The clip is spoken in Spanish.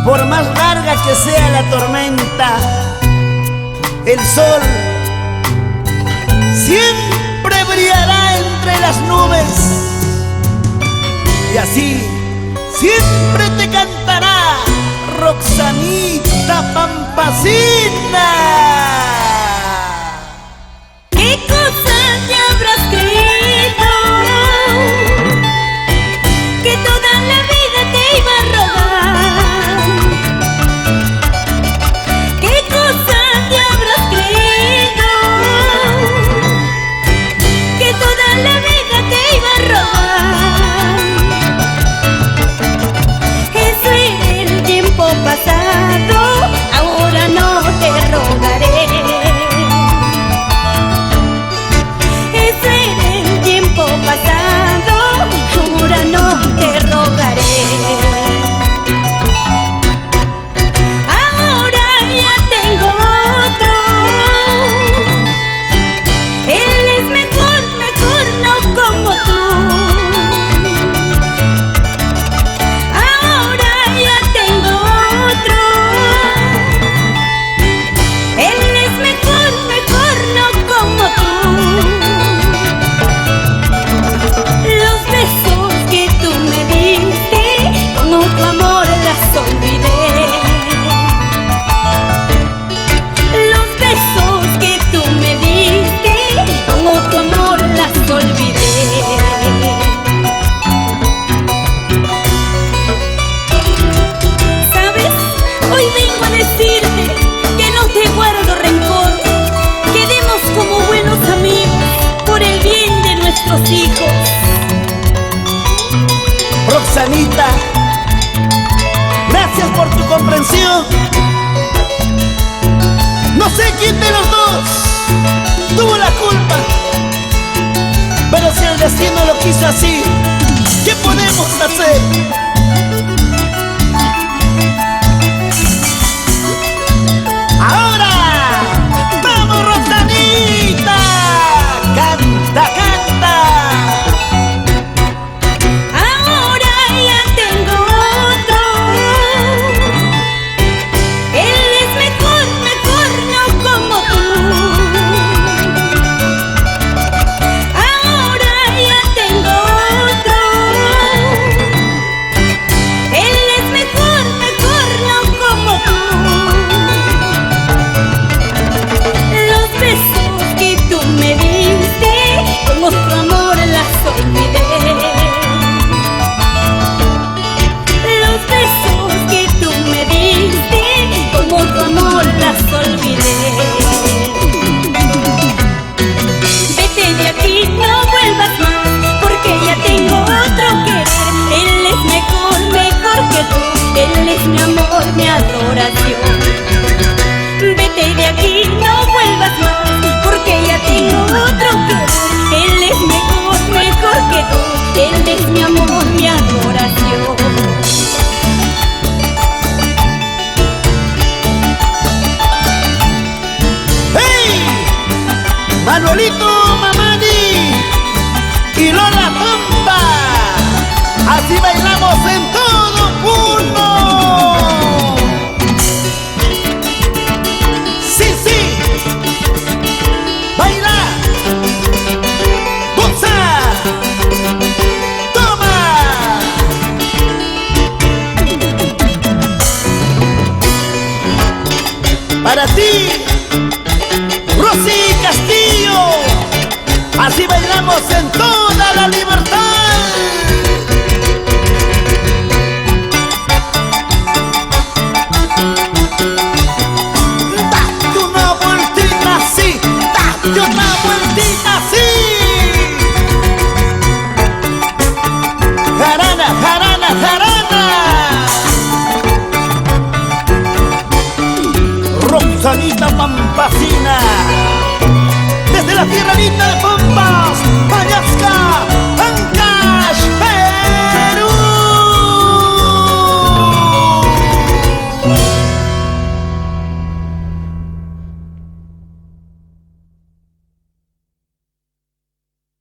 Por más larga que sea la tormenta, el sol siempre brillará entre las nubes. Y así siempre te cantará Roxanita Pampacina. ¿Qué cosa te habrás creído? Que toda la vida te iba a robar. ¿Qué cosa te habrás creído? Que toda la vida te iba a robar. Eso era el tiempo pasado, ahora no te rogaré. Eso era el tiempo pasado, ahora no te rogaré. Ahora ya tengo otro. Él es mejor, mejor, no como tú. Ahora ya tengo otro. Él es mejor, mejor, no como tú. Los besos que tú me diste, con otro amor las olvidé. Los besos que tú me diste, con otro amor las olvidé. ¿Sabes? Hoy vengo a decirte que no te guardo rencor. Quedemos como buenos amigos por el bien de nuestros hijos. Roxanita, gracias por tu comprensión. No sé quién de los dos tuvo la culpa, pero si el destino lo quiso así, ¿qué podemos hacer? Ahora, ¡vamos, Roxanita! ¡Canta, canta! Ahora ya tengo otro. Él es mejor, mejor, no como tú. Ahora ya tengo otro. Él es mejor, mejor, no como tú. Los besos que tú me diste, con otro amor las olvidé. Los besos que tú me diste, con otro amor las olvidé. Vete de aquí, no vuelvas más, porque ya tengo otro querer. Él es mejor, mejor que tú. Él es mi amor, mi adoración. Vete de aquí, no vuelvas más, porque ya tengo otro querer. Él es mejor, mejor que tú. Él es mi amor, mi adoración. ¡Hey! ¡Manuelito!